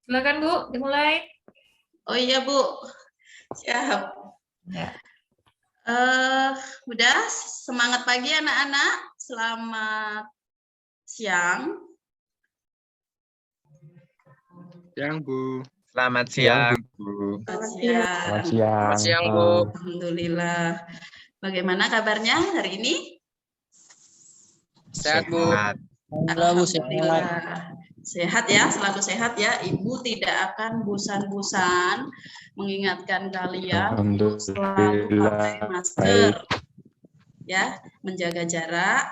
Silakan Bu, dimulai. Oh iya Bu, siap. Ya. Udah, semangat pagi anak-anak. Selamat siang. Siang Bu. Selamat siang, Bu. Selamat siang. Selamat siang Bu. Alhamdulillah. Bagaimana kabarnya hari ini? Sehat Bu. Sehat. Alhamdulillah. Sehat ya, selalu sehat ya. Ibu tidak akan bosan-bosan mengingatkan kalian untuk selalu pakai masker, ya, menjaga jarak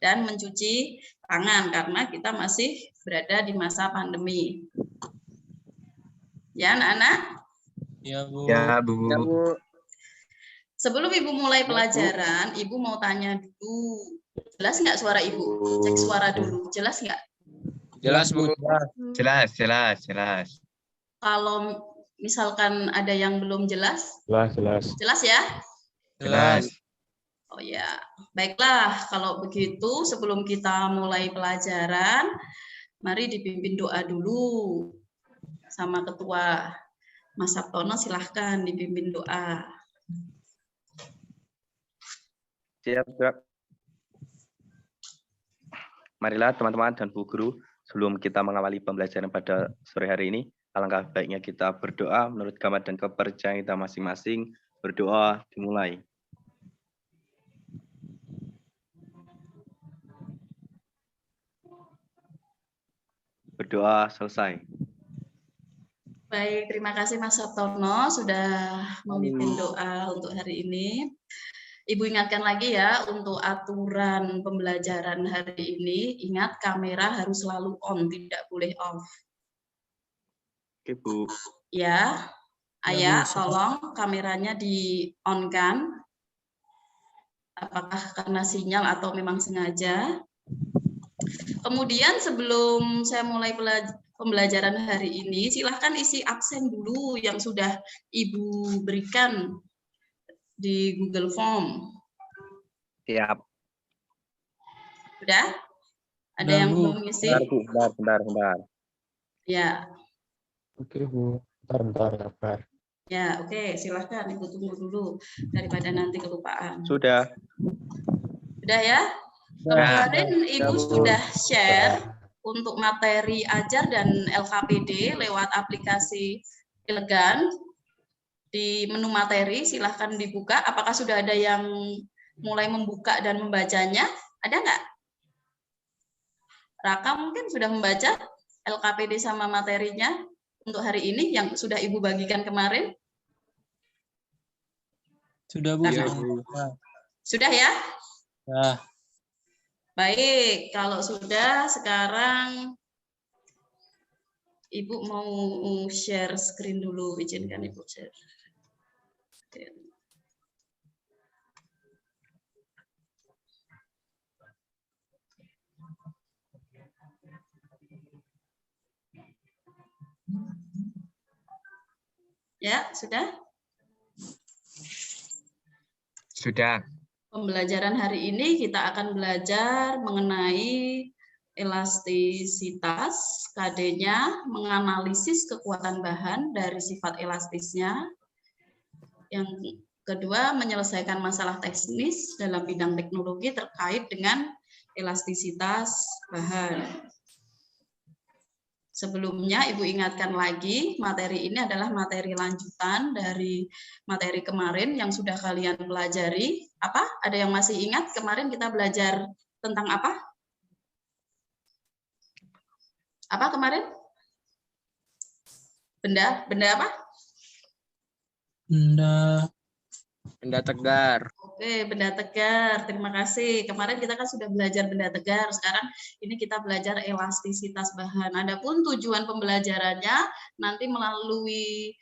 dan mencuci tangan karena kita masih berada di masa pandemi. Ya, anak-anak? Ya Bu. Ya, Bu. Ya Bu. Sebelum Ibu mulai pelajaran, Ibu mau tanya dulu. Jelas nggak suara Ibu? Cek suara dulu. Jelas nggak? Jelas Bu. Jelas. Kalau misalkan ada yang belum jelas? Jelas. Jelas ya? Jelas. Oh ya, baiklah. Kalau begitu, sebelum kita mulai pelajaran, mari dipimpin doa dulu sama Ketua Mas Sabtono. Silahkan dipimpin doa. Siap. Marilah teman-teman dan Bu Guru, sebelum kita mengawali pembelajaran pada sore hari ini, alangkah baiknya kita berdoa menurut agama dan kepercayaan kita masing-masing. Berdoa dimulai. Berdoa selesai. Baik, terima kasih Mas Sabtono sudah memimpin doa untuk hari ini. Ibu ingatkan lagi ya, untuk aturan pembelajaran hari ini, ingat kamera harus selalu on, tidak boleh off. Oke Bu. Ya, Ayah, tolong kameranya di-on-kan. Apakah karena sinyal atau memang sengaja? Kemudian sebelum saya mulai pembelajaran hari ini, silahkan isi absen dulu yang sudah Ibu berikan di Google Form. Siap. Sudah? Ada yang belum ngisi? Bentar. Ya. Oke Bu. Bentar. Ya, oke. Silahkan Ibu tunggu dulu daripada nanti kelupaan. Sudah. Sudah ya? Kemarin Ibu sudah share untuk materi ajar dan LKPD lewat aplikasi Elegan. Di menu materi silahkan dibuka. Apakah sudah ada yang mulai membuka dan membacanya? Ada nggak? Raka mungkin sudah membaca LKPD sama materinya untuk hari ini yang sudah Ibu bagikan kemarin? Sudah Bu. Sudah ya? Ya. Baik, kalau sudah sekarang Ibu mau share screen dulu, izinkan Ibu share. Ya, sudah? Sudah. Pembelajaran hari ini kita akan belajar mengenai elastisitas, KD-nya, menganalisis kekuatan bahan dari sifat elastisnya. Yang kedua, menyelesaikan masalah teknis dalam bidang teknologi terkait dengan elastisitas bahan. Sebelumnya, Ibu ingatkan lagi, materi ini adalah materi lanjutan dari materi kemarin yang sudah kalian pelajari. Apa? Ada yang masih ingat kemarin kita belajar tentang apa? Apa kemarin? Benda apa? Benda tegar. Oke, benda tegar. Terima kasih. Kemarin kita kan sudah belajar benda tegar. Sekarang ini kita belajar elastisitas bahan. Adapun tujuan pembelajarannya nanti melalui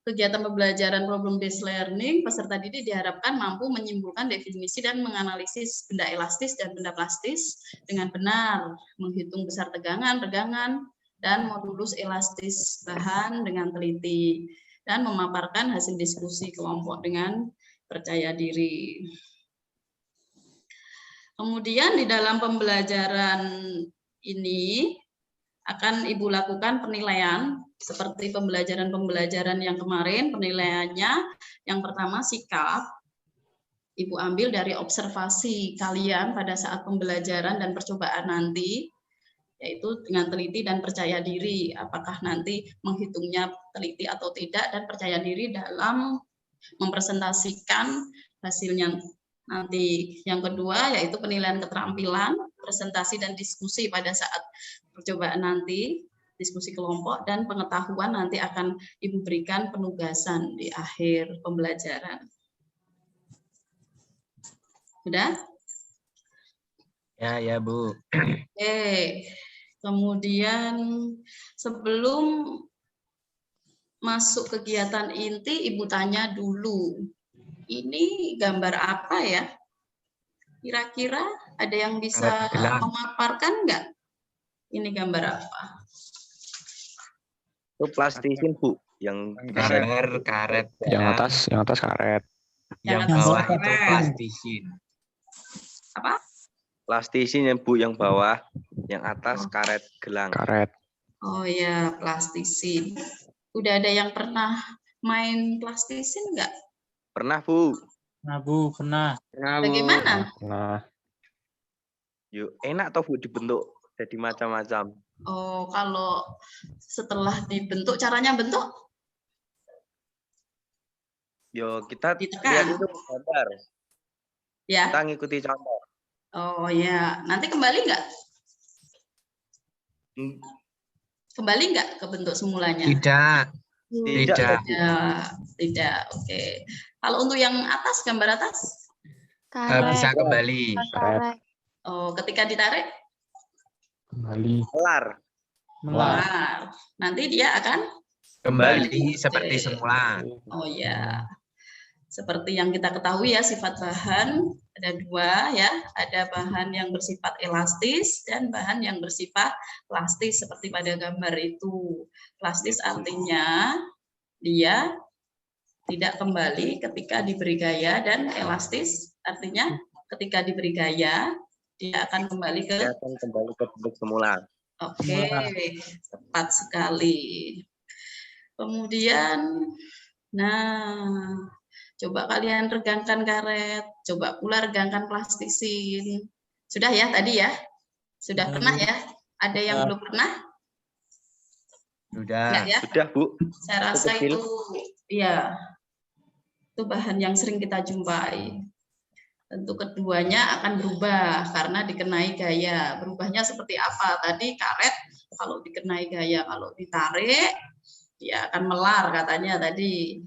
kegiatan pembelajaran problem based learning, peserta didik diharapkan mampu menyimpulkan definisi dan menganalisis benda elastis dan benda plastis dengan benar, menghitung besar tegangan, regangan, dan modulus elastis bahan dengan teliti, dan memaparkan hasil diskusi kelompok dengan percaya diri. Kemudian di dalam pembelajaran ini akan Ibu lakukan penilaian seperti pembelajaran-pembelajaran yang kemarin. Penilaiannya yang pertama sikap. Ibu ambil dari observasi kalian pada saat pembelajaran dan percobaan nanti, yaitu dengan teliti dan percaya diri. Apakah nanti menghitungnya teliti atau tidak, dan percaya diri dalam mempresentasikan hasilnya nanti. Yang kedua yaitu penilaian keterampilan, presentasi dan diskusi pada saat percobaan nanti, diskusi kelompok, dan pengetahuan nanti akan Ibu berikan penugasan di akhir pembelajaran. Sudah? Ya, Bu. Oke. Kemudian sebelum masuk kegiatan inti, Ibu tanya dulu. Ini gambar apa ya? Kira-kira ada yang bisa Karet gelang. memaparkan nggak? Ini gambar apa? Itu plastisin, Bu, yang Karet. Yang gelang. atas karet. Yang Yang bawah atas itu karet. plastisin. Apa? plastisin yang Bu yang bawah, yang atas karet gelang. Karet. Oh ya, plastisin. Udah ada yang pernah main plastisin nggak? Pernah, Bu? Nah, Bu, pernah. Bagaimana? Nah, Yuk, enak toh Bu dibentuk jadi macam-macam. Oh, kalau setelah dibentuk, caranya bentuk? Yo, kita Ditekan. lihat itu gambar. Ya. Kita ngikuti contoh. Oh ya, nanti kembali nggak? Hmm, Kembali nggak ke bentuk semulanya? Tidak. Tidak. Tidak. Oke. Kalau untuk yang atas, gambar atas? Bisa kembali. karet. Oh, ketika ditarik? Kembali. Kelar. Keluar. Nanti dia akan? Kembali seperti semula. Oh ya. Seperti yang kita ketahui ya, sifat bahan ada dua ya, ada bahan yang bersifat elastis dan bahan yang bersifat plastis seperti pada gambar itu. Plastis artinya dia tidak kembali ketika diberi gaya, dan elastis artinya ketika diberi gaya dia akan kembali ke. Dia akan kembali ke bentuk semula. Oke, tepat sekali. Kemudian, nah, coba kalian regangkan karet, coba pula regangkan plastisin. Sudah ya tadi ya? Sudah pernah ya? Ada yang belum pernah? Sudah. Enggak ya? Sudah, Bu. Saya rasa kecil. itu, ya, itu bahan yang sering kita jumpai. Tentu keduanya akan berubah karena dikenai gaya. Berubahnya seperti apa? Tadi karet kalau dikenai gaya, kalau ditarik, dia akan melar katanya tadi.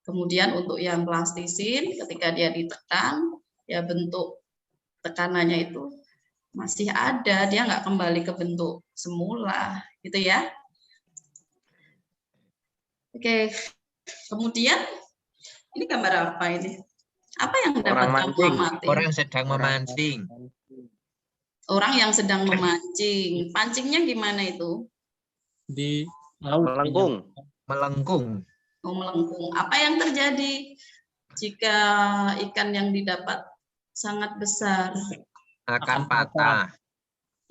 Kemudian untuk yang plastisin, ketika dia ditekan, ya bentuk tekanannya itu masih ada, dia nggak kembali ke bentuk semula, gitu ya. Oke, kemudian ini gambar apa ini? Apa yang dapat kamu amati? Orang sedang memancing. Orang yang sedang memancing. Pancingnya gimana itu? Di laut. Melengkung. Melengkung. Oh, melengkung. Apa yang terjadi jika ikan yang didapat sangat besar? Akan patah.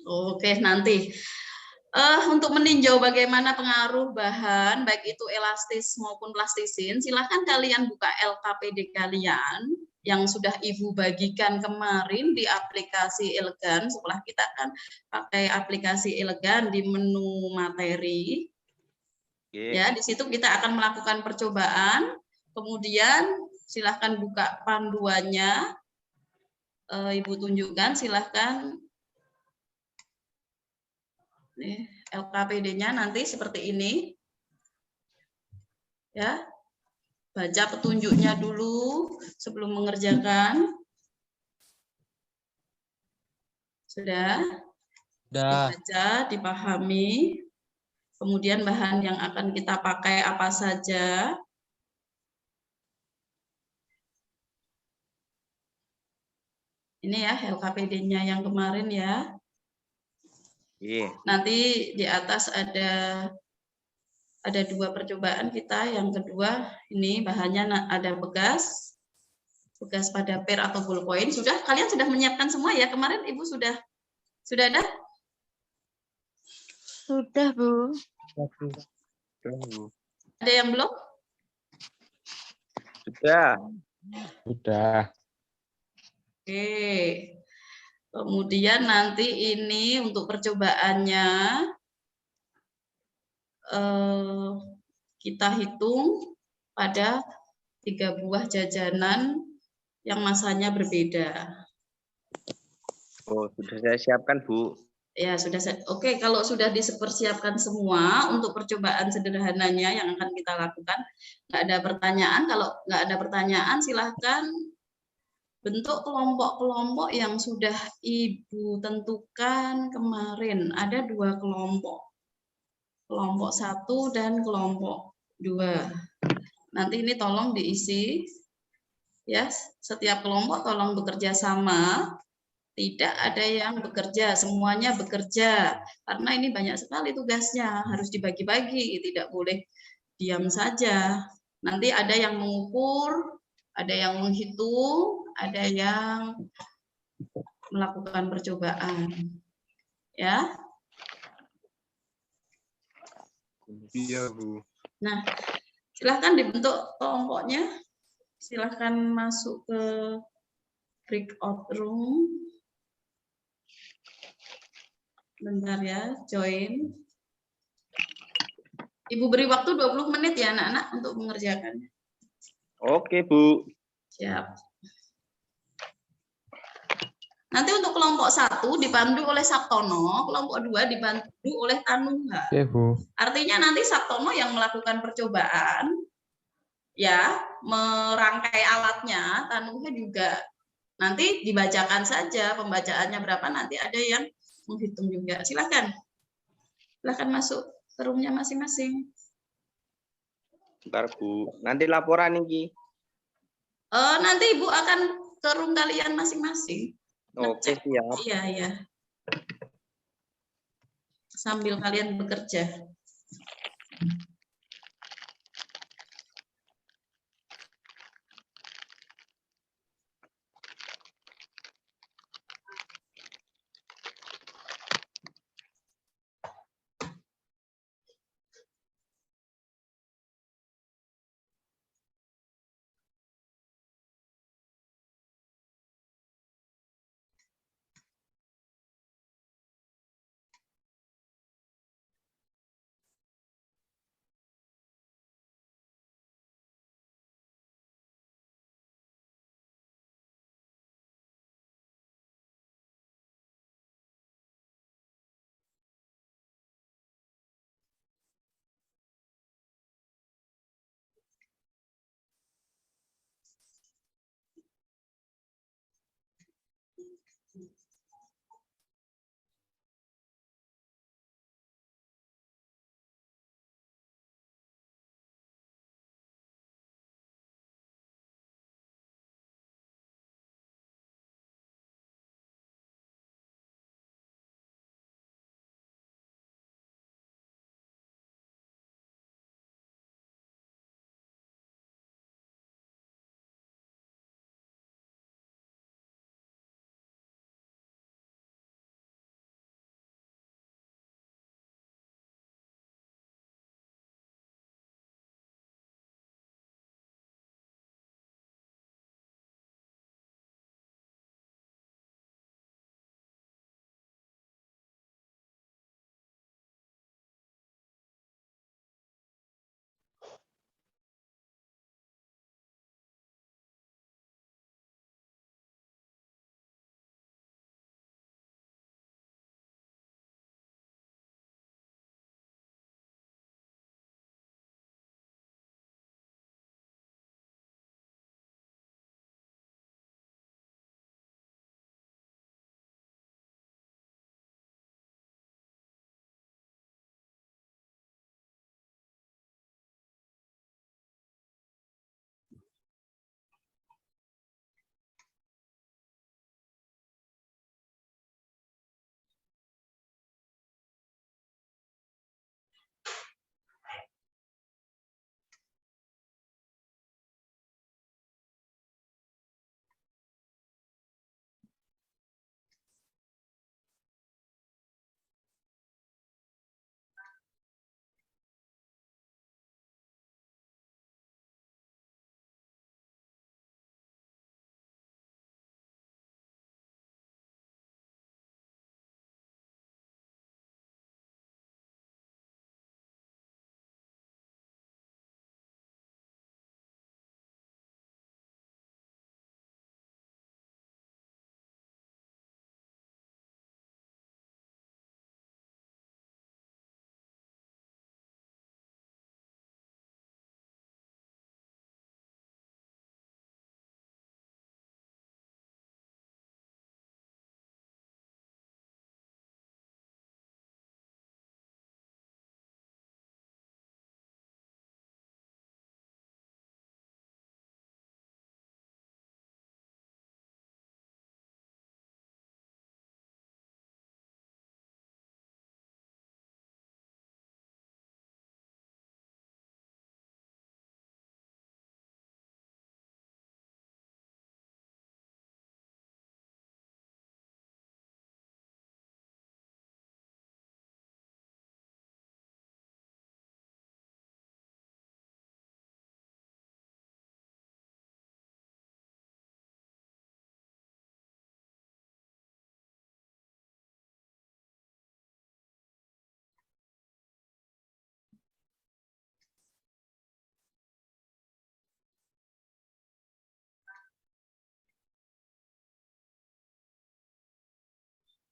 Oke, nanti. Untuk meninjau bagaimana pengaruh bahan, baik itu elastis maupun plastisin, silahkan kalian buka LKPD kalian yang sudah Ibu bagikan kemarin di aplikasi Elegan. Setelah kita kan pakai aplikasi Elegan di menu materi. Ya, di situ kita akan melakukan percobaan. Kemudian silahkan buka panduannya. Ibu tunjukkan, silahkan. LKPD-nya nanti seperti ini. Ya. Baca petunjuknya dulu sebelum mengerjakan. Sudah? Dibaca, dipahami. Kemudian bahan yang akan kita pakai apa saja. Ini ya LKPD-nya yang kemarin ya. Nanti di atas ada dua percobaan kita. Yang kedua ini bahannya ada bekas pada per atau ballpoint. Sudah, kalian sudah menyiapkan semua ya? Kemarin Ibu sudah ada? Sudah, Bu. Ada yang belum? Sudah. Sudah. Oke. Kemudian nanti ini untuk percobaannya kita hitung pada 3 buah jajanan yang masanya berbeda. Oh, sudah saya siapkan, Bu. Ya, sudah. Oke, kalau sudah dipersiapkan semua untuk percobaan sederhananya yang akan kita lakukan, nggak ada pertanyaan. Kalau nggak ada pertanyaan, silahkan bentuk kelompok-kelompok yang sudah Ibu tentukan kemarin. Ada 2 kelompok. Kelompok 1 dan kelompok 2. Nanti ini tolong diisi. Ya, setiap kelompok tolong bekerja sama. Tidak ada yang bekerja, semuanya bekerja. Karena ini banyak sekali tugasnya, harus dibagi-bagi, tidak boleh diam saja. Nanti ada yang mengukur, ada yang menghitung, ada yang melakukan percobaan. Ya. Iya, Bu. Nah, silahkan dibentuk kelompoknya. Silahkan masuk ke breakout room. Bentar ya, join. Ibu beri waktu 20 menit ya anak-anak untuk mengerjakannya. Oke, Bu. Siap. Nanti untuk kelompok 1 dibantu oleh Sabtono, kelompok 2 dibantu oleh Tanuha. Oke, Bu. Artinya nanti Sabtono yang melakukan percobaan, ya, merangkai alatnya, Tanuha juga. Nanti dibacakan saja, pembacaannya berapa, nanti ada yang menghitung juga. Silakan. Silakan masuk ke roomnya masing-masing. Bentar, Bu. Nanti laporan ini. Nanti Ibu akan ke room kalian masing-masing. Oke, siap. Iya, iya. Sambil kalian bekerja.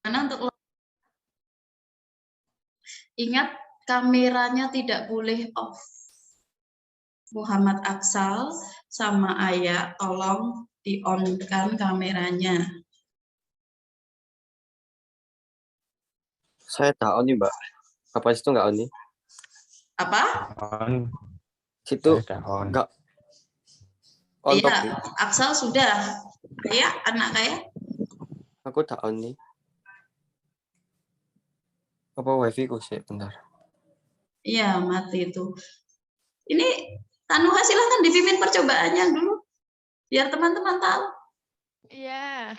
Mana untuk ingat kameranya tidak boleh off. Muhammad Aksal sama Ayah, tolong di-on-kan kameranya. Saya tak on nih, Mbak. Apa situ nggak on nih? Apa? On. Situ Saya udah on. nggak on Iya, top. Aksal sudah. Ayah, anak saya? Aku tak on nih. Apa wifi ku sih? Bentar. Iya, mati itu. Ini Tanuha silahkan dipimpin percobaannya dulu. Biar teman-teman tahu. Iya.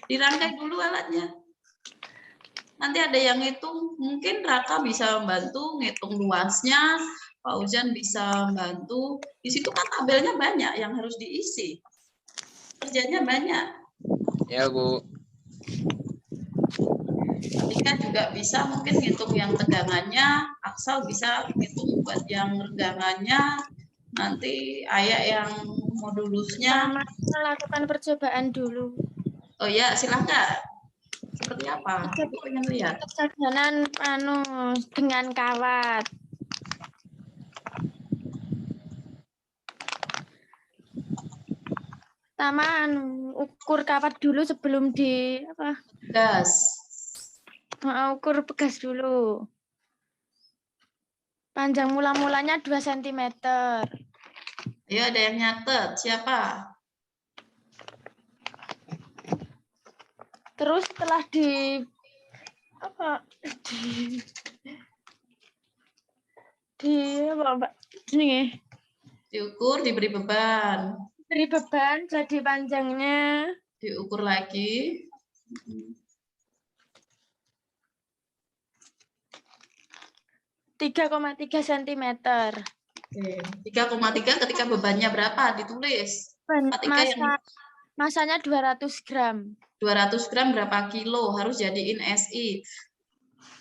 Dirangkai dulu alatnya. Nanti ada yang ngitung, mungkin Raka bisa membantu ngitung luasnya, Pak Ujan bisa membantu. Di situ kan tabelnya banyak yang harus diisi. Kerjanya banyak. Ya, Bu. Tika juga bisa mungkin ngitung yang tegangannya, Aksal bisa ngitung buat yang regangannya, nanti Ayah yang modulusnya. Melakukan percobaan dulu. Oh ya, silahkan. Seperti apa? Ibu pengen lihat. Tekanan dengan kawat. Pertama ukur kawat dulu sebelum di apa? Gas. Ukur pegas dulu. Panjang mula-mulanya 2 cm. Ayo ada yang nyatet. Siapa? Terus setelah di apa Mbak? Ini Diukur, diberi beban. beri beban jadi panjangnya Diukur lagi. 3,3 cm. Oke. 3,3 ketika bebannya berapa? Ditulis. Masanya 200 gram. 200 gram berapa kilo? Harus jadiin SI.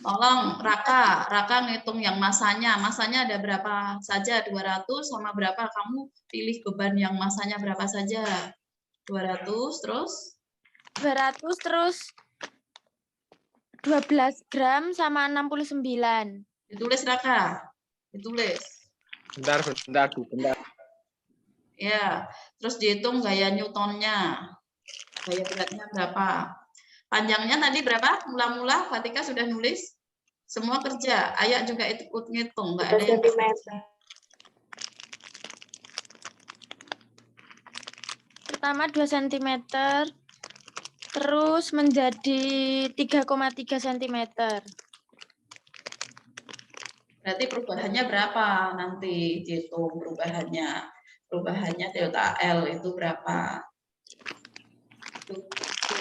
Tolong Raka ngitung yang masanya. Masanya ada berapa saja? 200 sama berapa? Kamu pilih beban yang masanya berapa saja? 200 terus? 200 terus 12 gram sama 69. Ditulis Raka. Ditulis. Bentar, Bu. Bentar. Ya, terus dihitung gaya Newtonnya. Gaya beratnya berapa? Panjangnya tadi berapa? Mula-mula Fatika sudah nulis. Semua kerja. Ayah juga ikut ngitung. Nggak ada yang Pertama 2 cm. Terus menjadi 3,3 cm. Berarti perubahannya berapa nanti dihitung perubahannya. Perubahannya delta L itu berapa?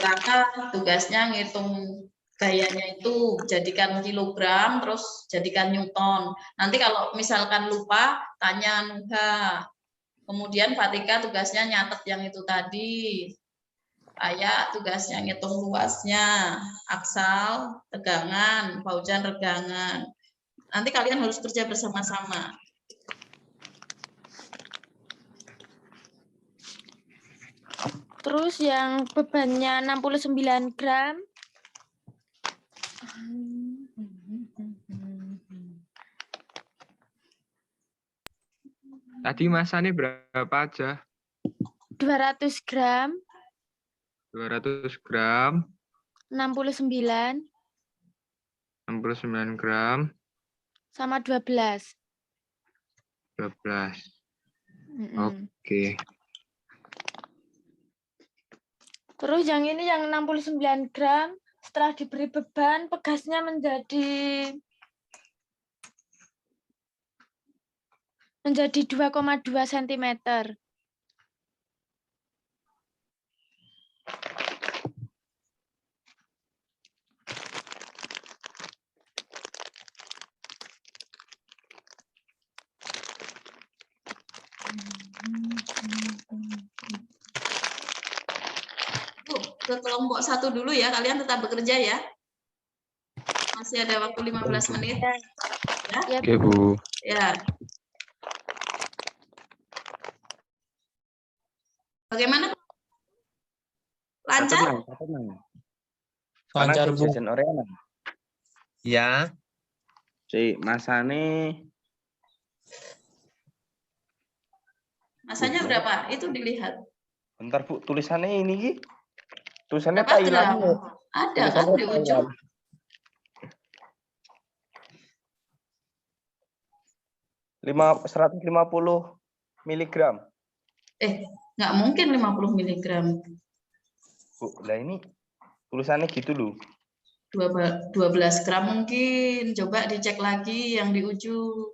Raka tugasnya ngitung gayanya itu jadikan kilogram terus jadikan newton. Nanti kalau misalkan lupa tanya Nuha. Kemudian Fatika tugasnya nyatet yang itu tadi. Ayah tugasnya ngitung luasnya. Aksal tegangan, Faujan regangan. Nanti kalian harus kerja bersama-sama. Terus yang bebannya 69 gram. Tadi masanya berapa aja? 200 gram. 200 gram. 69. 69 gram. Sama 12. 12. Oke. Terus yang ini yang 69 gram. Setelah diberi beban, pegasnya menjadi 2,2 cm. Ke kelompok 1 dulu ya, kalian tetap bekerja ya. Masih ada waktu 15 menit. Ya. Oke, Bu. Ya. Bagaimana? Lancar? Lancar, Sekarang Bu. jajan Oreana. Ya, Si masane Masanya berapa? Itu dilihat. bentar Bu, tulisannya ini Ki. Tulisannya Berapa Thailand. gram? Ada kan Tulisannya di ujung? Thailand. 150 miligram. Nggak mungkin 50 miligram. Bu, lah ini tulisannya gitu loh. 12 gram mungkin. Coba dicek lagi yang di ujung.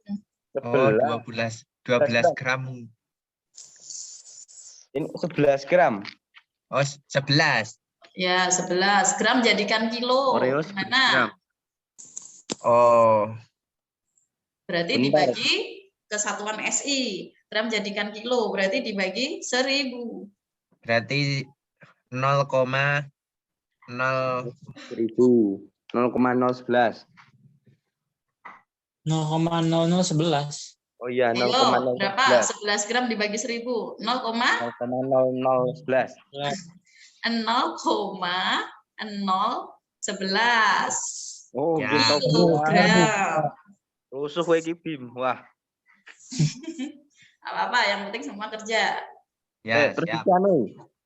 oh 11. 12 gram. Ini 11 gram. Oh 11. Ya, 11 gram jadikan kilo. Oreo 11 Gimana? gram. Oh, Berarti Bentar. dibagi kesatuan SI. Gram jadikan kilo. Berarti dibagi 1000. berarti 0,0 1000. 0,011. 0,0011. Oh iya, Ayo, 0,011. berapa? 11 gram dibagi 1000. 0,0011. 0,011 Oh, Ya. gitu. kilogram. Rusuh kowe iki Bim. Wah. Apa-apa, yang penting semua kerja. ya Terus siap. iki anu,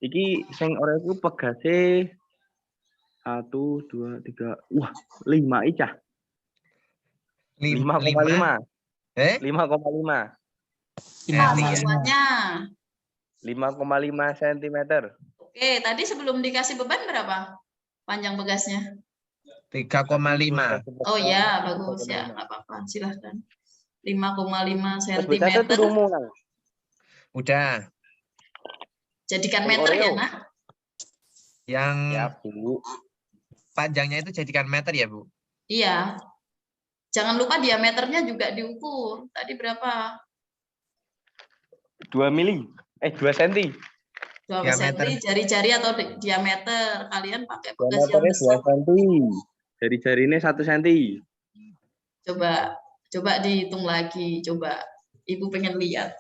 iki sing Oreo iku pegase 1 2 3. Wah, 5 icah. 5,5. 5,5. Siswanya. 5,5 cm. Oke, tadi sebelum dikasih beban berapa? Panjang pegasnya? 3,5. Oh ya, bagus ya, nggak apa-apa, silahkan. 5,5 Sebetulnya cm. itu rumu nang. Udah. Jadikan Yang meter ya, Oreo. nak? Yang Ya, Bu. panjangnya itu jadikan meter ya, Bu? Iya. Jangan lupa diameternya juga diukur. Tadi berapa? 2 mili. 2 cm. 2 Diameter. cm, jari-jari atau diameter. Kalian pakai pegas yang Diameternya 2 besar. cm. Jari-jarinya 1 cm. Coba dihitung lagi. Coba. Ibu pengen lihat.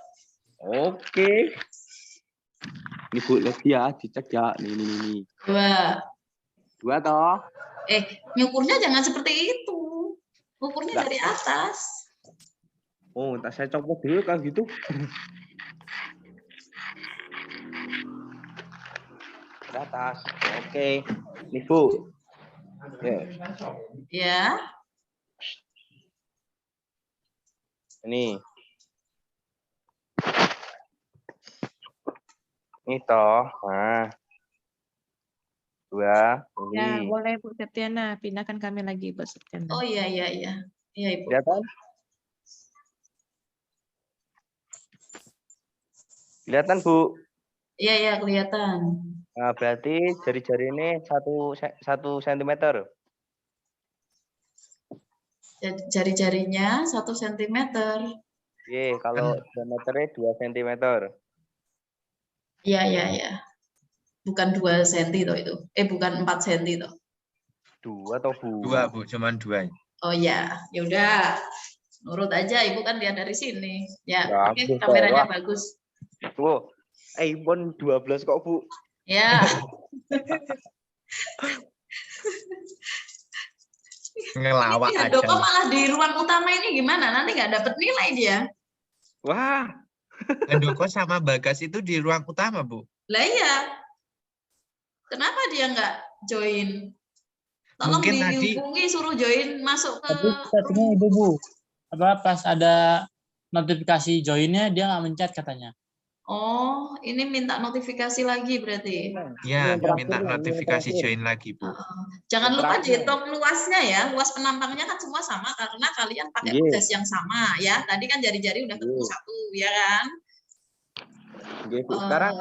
Oke. Ini Bu, lihat ya, dicek ya. Nih. Coba. 2 toh. Nyukurnya jangan seperti itu. Ukurnya Lah. dari atas. Oh, entah saya copot dulu kan gitu. Ke atas. Oke. Nih, Bu. Ya, Ya. ini. Ini toh. Nah. 2. Ya, Ini. boleh Bu Septiana. Pindahkan kami lagi, Bu Septiana. Oh iya. Iya, Ibu. Kelihatan? Kelihatan, Bu. Iya, kelihatan. Nah, berarti jari-jari ini 1 cm. Jari-jarinya 1 cm. Oke, kalau diameternya 2 cm. Iya. Bukan 2 cm toh itu. Bukan 4 cm toh. 2 atau Bu? 2, Bu. Cuman 2. Oh ya, yaudah. Nurut aja, Ibu kan lihat dari sini. Ya, oke, Bagus, kameranya wah. bagus. Tuh, iPhone 12 kok, Bu. Ya. Ngelawak Ini aja. Handoko malah di ruang utama ini gimana? Nanti nggak dapat nilai dia. Wah, Handoko sama Bagas itu di ruang utama, Bu. Lah iya. Kenapa dia nggak join? Tolong Mungkin tadi- dihubungi, suruh join masuk ke Tapi chatnya itu, Bu. Pas ada notifikasi joinnya, dia nggak mencet katanya. Oh, ini minta notifikasi lagi berarti. Ya, Ini yang minta terakhir, notifikasi yang terakhir. join lagi, Bu. Jangan Yang lupa terakhir. dihitung luasnya ya. Luas penampangnya kan semua sama karena kalian pakai Iya. pegas yang sama ya. Tadi kan jari-jari udah ketemu Iya. satu ya kan. Oke, Bu. Sekarang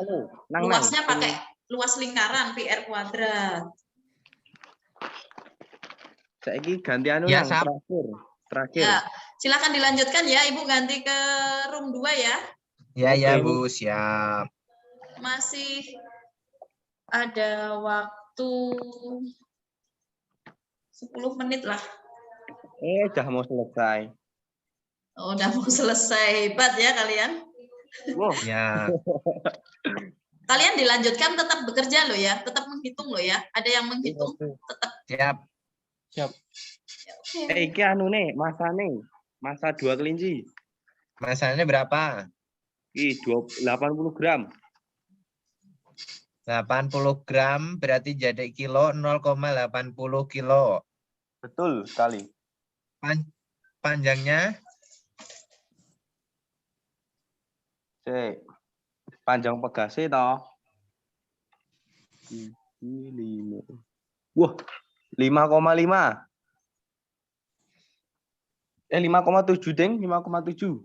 nang. Luasnya pakai luas lingkaran PR kuadrat. Saiki ganti Ya, nang Sap. terakhir. Ya, silakan dilanjutkan ya. Ibu ganti ke room 2 ya. Ya, Oke. Bu. Siap. Masih ada waktu 10 menit lah. Udah mau selesai. Oh, udah mau selesai. Hebat ya kalian. Wah, Ya. Kalian dilanjutkan tetap bekerja loh ya. Tetap menghitung loh ya. Ada yang menghitung tetap Siap. Iki anu nih, masa 2 kelinci. Masanya berapa? 80 gram. 80 gram berarti jadi kilo 0,80 kilo. Betul sekali. Panjangnya Panjang pegasnya toh. 5. Wah, 5,5. 5,7 deng, 5,7.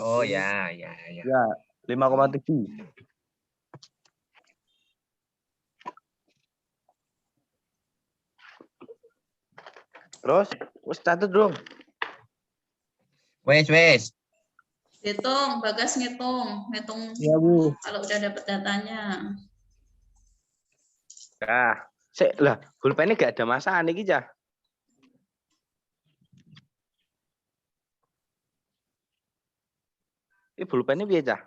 oh ya. Ya, 5,7. Terus, wis catat dong. Wes. Hitung, Bagas ngitung. Iya, Bu. Kalau udah dapet datanya. Nah, lah, pulpennya gak ada masalah nih, Cah. Ini pulpennya piye, Cah?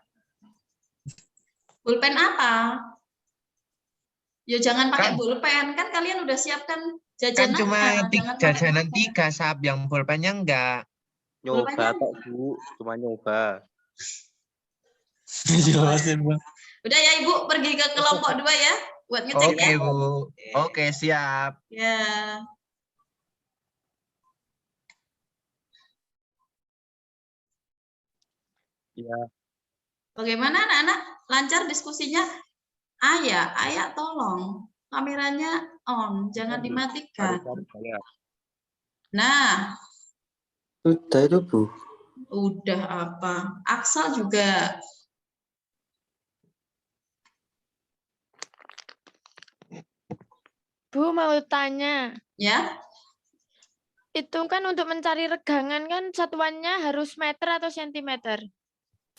Pulpen apa? Ya jangan pakai Kan- pulpen, kan kalian udah siapkan Kan jajanan. cuma Jangan pakai jajanan pulpen. 3 sab, yang pulpennya enggak. Nyoba Pulpennya- kok, Bu. Cuma nyoba. Jelas ya, Bu. Udah ya Ibu, pergi ke kelompok 2 ya, buat ngecek Oke, ya. Bu. Oke, siap. Ya. Ya. Bagaimana anak-anak? Lancar diskusinya? Ayah tolong. Kameranya on, jangan dimatikan. Ya. Nah, Sudah itu, Bu. udah apa? Aksal juga. Bu, mau tanya. Ya, Itu kan untuk mencari regangan kan satuannya harus meter atau sentimeter?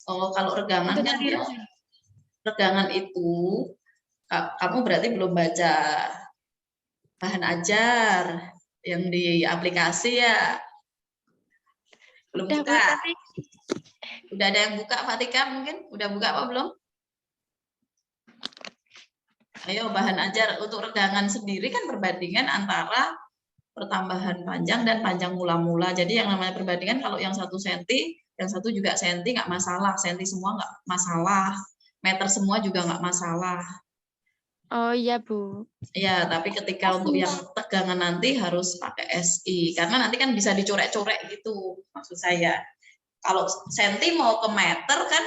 oh kalau regangan Untuk kan cari ya, regangan itu kamu berarti belum baca bahan ajar yang di aplikasi ya. Belum Udah, Bu, buka. tapi Udah ada yang buka, Fatika mungkin? Udah buka apa belum? Ayo, bahan ajar untuk regangan sendiri kan perbandingan antara pertambahan panjang dan panjang mula-mula. Jadi yang namanya perbandingan kalau yang 1 senti, yang satu juga senti nggak masalah. Senti semua nggak masalah. Meter semua juga nggak masalah. oh iya, Bu. Ya, tapi ketika untuk yang tegangan nanti harus pakai SI. Karena nanti kan bisa dicorek-corek gitu maksud saya. Kalau senti mau ke meter kan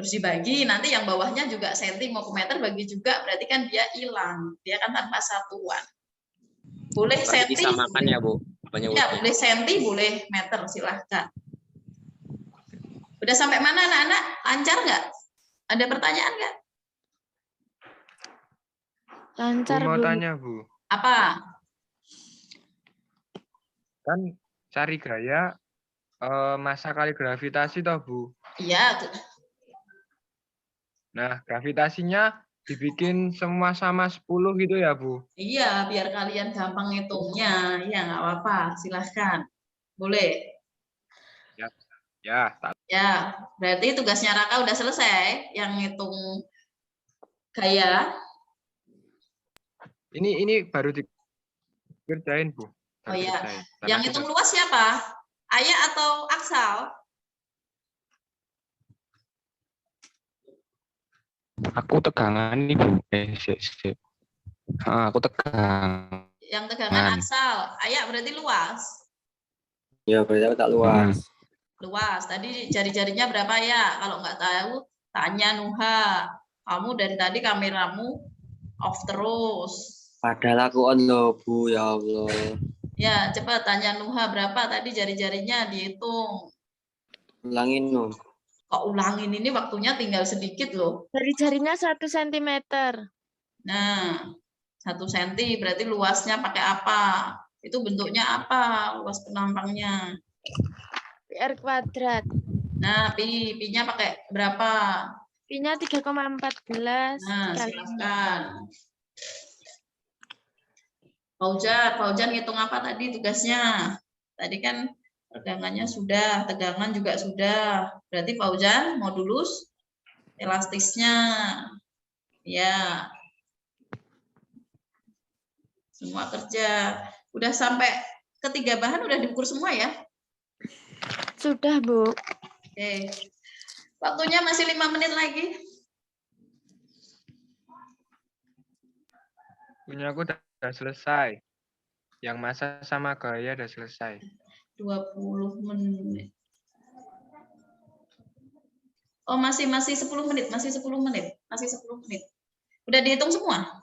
harus dibagi, nanti yang bawahnya juga senti mau ke meter bagi juga, berarti kan dia hilang, dia kan tanpa satuan. Boleh Berarti senti, disamakan ya, Bu. ya boleh senti, boleh meter, silahkan. Udah sampai mana anak-anak? Lancar nggak? Ada pertanyaan nggak? Bu, Lancar, mau Bu. tanya, Bu. Apa? Kan cari gaya masa kali gravitasi toh, Bu. Iya, Nah, gravitasinya dibikin semua sama 10 gitu ya, Bu? iya, biar kalian gampang ngitungnya. Ya, nggak apa-apa, silahkan. Boleh. Ya, tak. Ya, berarti tugasnya Raka udah selesai, yang ngitung gaya. Ini baru dikerjain, Bu. Oh iya. Dikerjain. Yang ngitung luas siapa? Ayah atau Aksal? Aku tegangan nih, Bu. Aku tegang. Yang tegangan Aksal. Ayah berarti luas. Ya, berarti aku tak luas. Luas. Tadi jari-jarinya berapa ya? Kalau nggak tahu, tanya Nuha. Kamu dari tadi kameramu off terus. Padahal aku on loh, Bu. Ya Allah. Ya, cepat tanya Nuha berapa tadi jari-jarinya dihitung. Ulangin loh. Kok ulangin, ini waktunya tinggal sedikit loh. Jari-jarinya 1 sentimeter. Nah, 1 senti berarti luasnya pakai apa? Itu bentuknya apa? Luas penampangnya. PR kuadrat. Nah, pi-nya pakai berapa? Pi-nya 3,14 Nah, kali. silakan. Faujan ngitung apa tadi tugasnya? Tadi kan regangannya sudah, tegangan juga sudah. Berarti Faujan modulus elastisnya. Ya. Semua kerja. Udah sampai ketiga bahan udah diukur semua ya? Sudah, Bu. Oke. Waktunya masih 5 menit lagi. Punya aku udah selesai. Yang masa sama gaya udah selesai. 20 menit. Oh, masih 10 menit, masih 10 menit, masih 10 menit. Udah dihitung semua?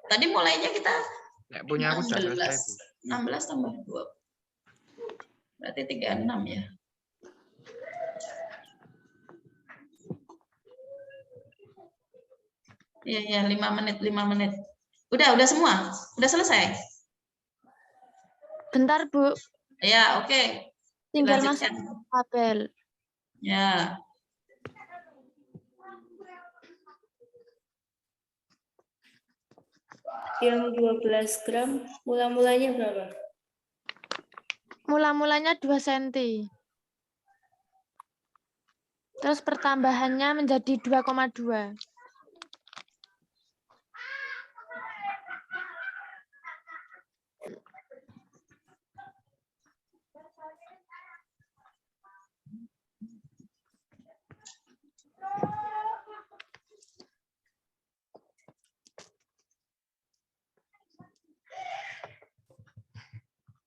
Tadi mulainya kita Nek punya aku udah selesai, Bu. 16 tambah 2. Berarti 36 ya. Iya, 5 menit, 5 menit. Udah semua? Udah selesai? Bentar, Bu. Ya, oke. Tinggal masuk Dilanjutkan. tabel. Ya. Yang 12 gram, mula-mulanya berapa? Mula-mulanya 2 cm. Terus pertambahannya menjadi 2,2.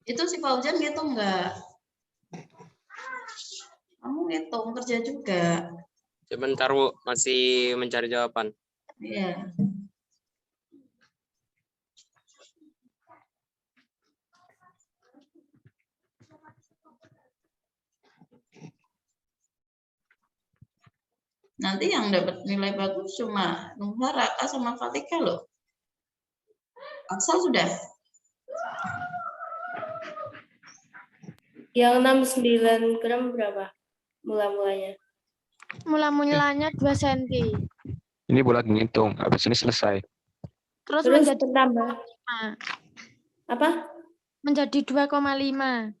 Itu si Fauzan ngitung nggak? Kamu ngitung kerja juga. Sebentar, Bu, masih mencari jawaban. Iya. Nanti yang dapat nilai bagus cuma Nuha, Raka, sama Fatika loh. Aksal sudah? Yang 69 gram berapa? Mula-mulanya. Mula-mulanya 2 cm. Ini bulat menghitung, habis ini selesai. Terus menjadi bertambah. 5. Apa? Menjadi 2,5.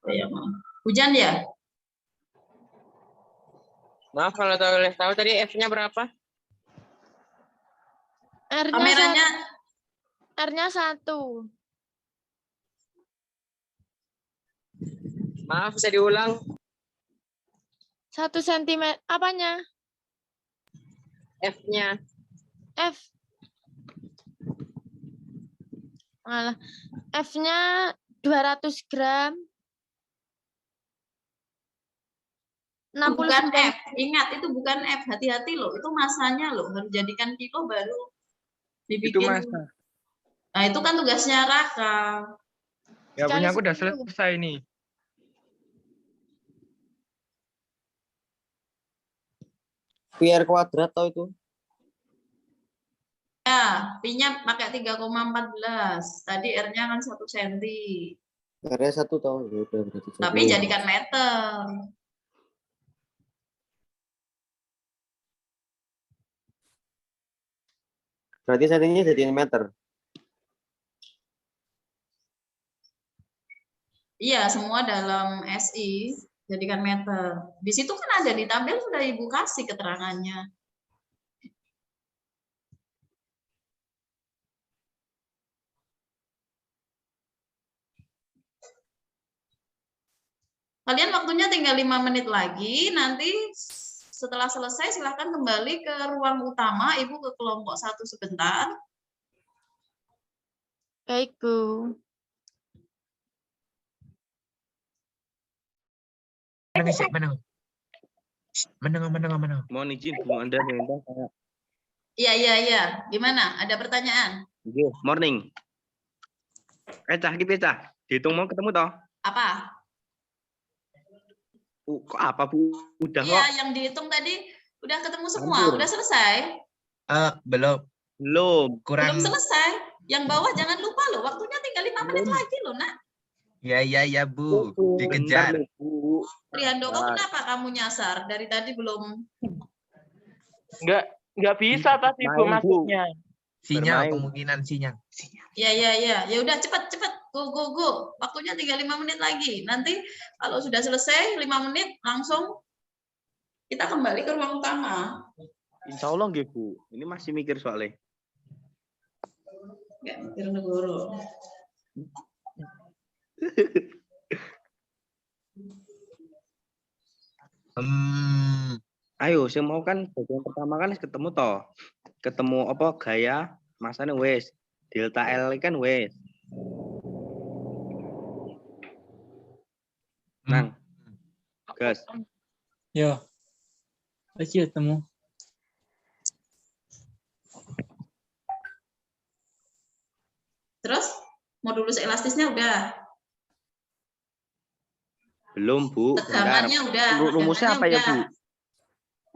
Ya, hujan ya? Maaf kalau boleh tahu tadi F-nya berapa? Kameranya R-nya 1. Maaf, bisa diulang. 1 cm. Apanya? F-nya. F. Malah F-nya 200 gram. Bukan 69. F, ingat itu bukan F, hati-hati loh, itu masanya loh, harus jadikan kilo baru Itu dibikin. masa. Nah itu kan tugasnya Raka. Ya punya aku udah Sekali 10. selesai nih. PR kuadrat tau itu. Ya, Pi-nya pakai 3,14. Tadi R-nya kan 1 cm. R-nya 1 tau. Ya udah berarti Tapi satu. jadikan meter. Berarti settingnya jadi meter. Iya, semua dalam SI jadikan meter. Di situ kan ada di tabel sudah Ibu kasih keterangannya. Kalian waktunya tinggal 5 menit lagi, nanti setelah selesai silahkan kembali ke ruang utama, Ibu ke kelompok 1 sebentar. Baik, Bu. Menengah. Mohon izin Bu, Anda minta saya. Iya. Gimana? Ada pertanyaan? Iya, morning. Cah, iki Cah. Dihitung mau ketemu toh? Apa? Kok apa Bu? Udah Iya, kok. yang dihitung tadi udah ketemu semua, Hampir. udah selesai. Belum. Belum. Belum selesai. Yang bawah jangan lupa loh, waktunya tinggal 5 menit lagi loh, Nak. Ya Bu. Dikejar. Bentar, Bu. Triandoko, kenapa kamu nyasar? Dari tadi belum. Nggak bisa tadi Bu Main, Bu. masuknya. Sinyal, Bermain. kemungkinan sinyal. Ya. Ya udah cepet. Go. Waktunya tinggal 5 menit lagi. Nanti kalau sudah selesai 5 menit langsung kita kembali ke ruang utama. Insya Allah nggih Bu. Ini masih mikir soalnya. Nggak mikir negoro. Ayo, saya mau kan bagian pertama kan ketemu toh. Ketemu apa gaya masanya wes. Delta L kan wes. Nang. Gas. Yo. Lagi ketemu. Terus modulus elastisnya udah. Belum Bu. Bentar. Tegangannya udah. Rumusnya apa ya Bu?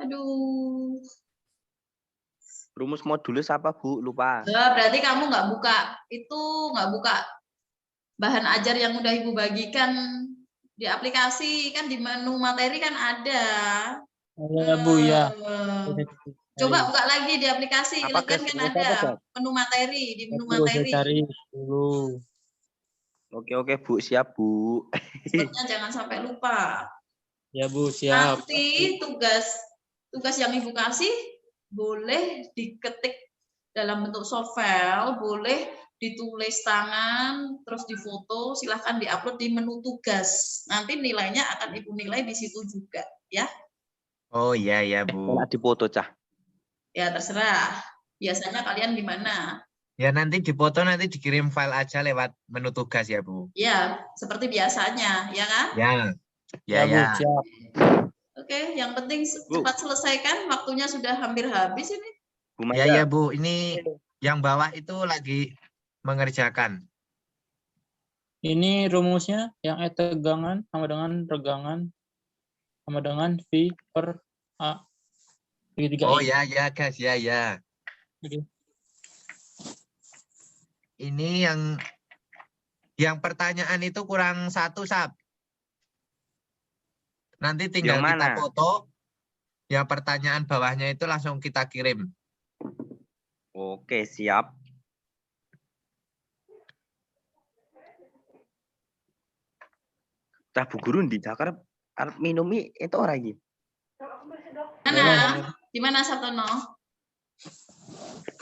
Aduh. Rumus modulus apa Bu? Lupa. Berarti kamu nggak buka bahan ajar yang udah Ibu bagikan di aplikasi, kan di menu materi kan ada. Ya Bu ya. Coba buka lagi di aplikasi, Apa, kan Gas? ada menu materi, di menu materi. Cari dulu. Oke Bu, siap Bu. Sebetulnya jangan sampai lupa. Ya Bu, siap. Nanti tugas yang Ibu kasih boleh diketik dalam bentuk soft file, boleh ditulis tangan, terus difoto, silahkan diupload di menu tugas. Nanti nilainya akan Ibu nilai di situ juga, ya. Oh iya Bu. Enak dipoto Cah. Ya terserah. Biasanya kalian gimana? Ya nanti dipoto, nanti dikirim file aja lewat menu tugas ya Bu. Ya, seperti biasanya, ya kan? Ya. Bu, siap. Oke, yang penting cepat selesaikan, waktunya sudah hampir habis ini. Bu Maya. Ya Bu, ini yang bawah itu lagi mengerjakan. Ini rumusnya yang E tegangan sama dengan regangan sama dengan V per A. Segitiga Oh I. ya guys, ya. Oke. Ini yang pertanyaan itu kurang 1 Sab. Nanti tinggal Yang kita mana? foto. Yang pertanyaan bawahnya itu langsung kita kirim. Oke, siap. Cah Bu Guru di Jakarta arep minumi itu ora iki. Di mana Sartono?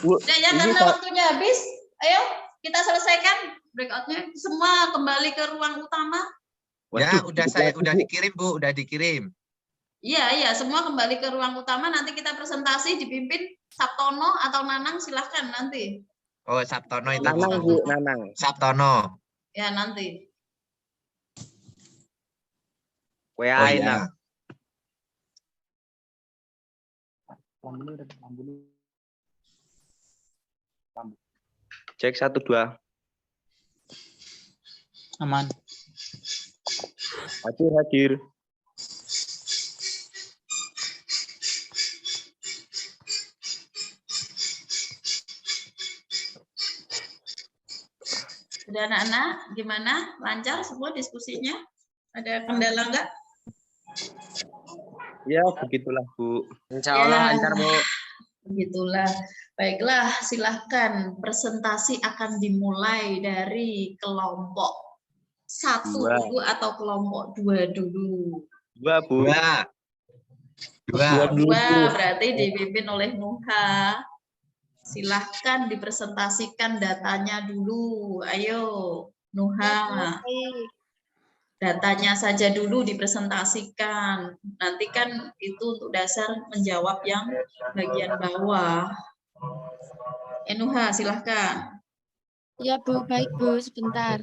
Bu, Udah ya, ini karena waktunya habis. Ayo, kita selesaikan breakout-nya. Semua kembali ke ruang utama. Ya, udah dikirim Bu, udah dikirim. Iya, semua kembali ke ruang utama. Nanti kita presentasi dipimpin Sabtono atau Nanang, silahkan nanti. Oh, Sabtono itu Nanang, bukan. Bu, Nanang. Sabtono. Ya, nanti. Kue Oh enak. iya. Cek 1 2. Aman. Hadir. Sudah anak-anak, gimana? Lancar semua diskusinya? Ada kendala enggak? Ya, begitulah, Bu. Insya Allah lancar, Bu. Begitulah. Baiklah, silahkan. Presentasi akan dimulai dari kelompok 1 Dua. dulu atau kelompok 2 dulu. 2, Bu. 2. 2 berarti dipimpin oleh Nuha. Silahkan dipresentasikan datanya dulu. Ayo, Nuha. Datanya saja dulu dipresentasikan. Nanti kan itu untuk dasar menjawab yang bagian bawah. Nuha, silahkan. Ya Bu, baik Bu, sebentar.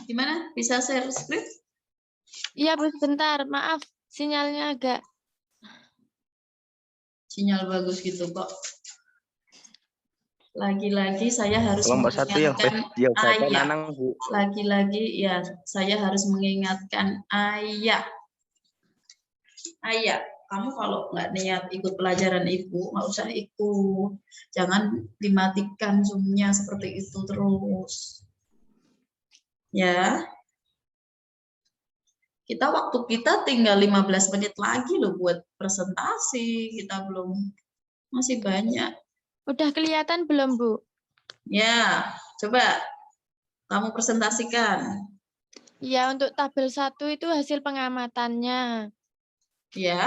Gimana? Bisa share screen? Iya Bu, sebentar. Maaf, sinyalnya agak. Sinyal bagus gitu kok. Lagi-lagi saya harus Kelompok 1 yang dia baca Ayah. Nanang, Bu. Lagi-lagi ya saya harus mengingatkan Ayah. Ayah, kamu kalau nggak niat ikut pelajaran Ibu, nggak usah ikut. Jangan dimatikan Zoom-nya seperti itu terus. Ya. Waktu kita tinggal 15 menit lagi loh buat presentasi. Kita belum, masih banyak. Udah kelihatan belum Bu? Ya, coba kamu presentasikan. Ya, untuk tabel 1 itu hasil pengamatannya. Ya,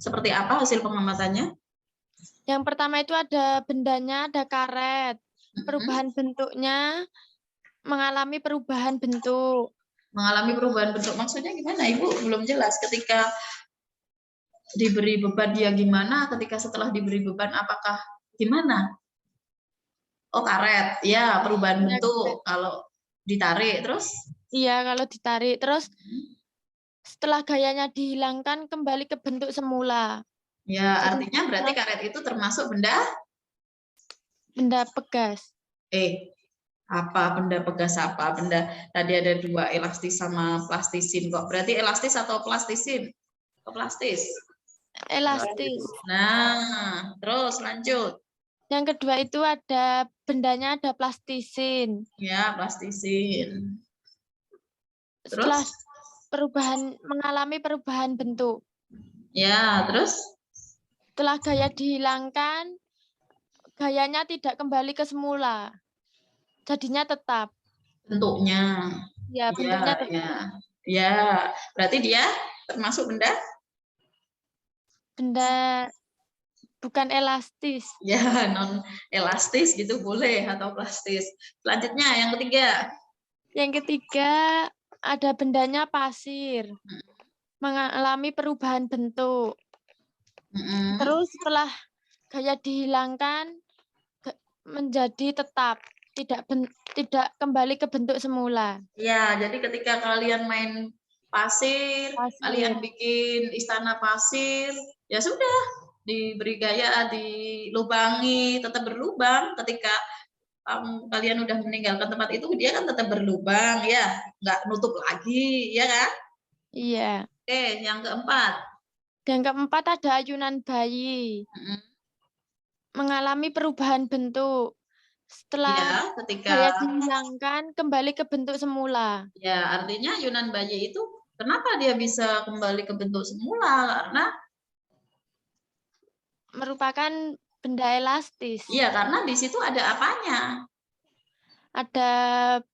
seperti apa hasil pengamatannya? Yang pertama itu ada bendanya, ada karet. Perubahan bentuknya mengalami perubahan bentuk. Mengalami perubahan bentuk maksudnya gimana? Ibu belum jelas. Ketika diberi beban dia gimana? Ketika setelah diberi beban apakah gimana? Oh, karet. Ya, perubahan bentuk. Kalau ditarik terus? Iya, kalau ditarik terus setelah gayanya dihilangkan kembali ke bentuk semula. Ya, artinya berarti karet itu termasuk benda pegas. Apa benda pegas apa? Benda tadi ada 2, elastis sama plastisin kok. Berarti elastis atau plastisin? Plastis. Elastis. Nah, terus lanjut. Yang kedua itu ada bendanya, ada plastisin. Ya, plastisin. Setelah Terus? mengalami perubahan bentuk. Ya, terus? Setelah gaya dihilangkan, gayanya tidak kembali ke semula. Jadinya tetap. Bentuknya. Ya, bentuknya tetap. Ya, berarti dia termasuk benda? Benda bukan elastis. Ya, non elastis gitu boleh atau plastis. Selanjutnya yang ketiga. Yang ketiga ada bendanya pasir. Mengalami perubahan bentuk. Terus setelah gaya dihilangkan menjadi tetap, tidak kembali ke bentuk semula. Ya, jadi ketika kalian main pasir, kalian bikin istana pasir, ya sudah, diberi gaya, dilubangi, tetap berlubang. Ketika kalian udah meninggalkan tempat itu, dia kan tetap berlubang, ya, nggak nutup lagi, ya kan? Iya. Oke, yang keempat. Yang keempat ada ayunan bayi. Mengalami perubahan bentuk. Setelah Ya, ketika gaya dihilangkan, kembali ke bentuk semula. ya artinya ayunan bayi itu kenapa dia bisa kembali ke bentuk semula? Karena Merupakan benda elastis. iya, karena di situ ada apanya? Ada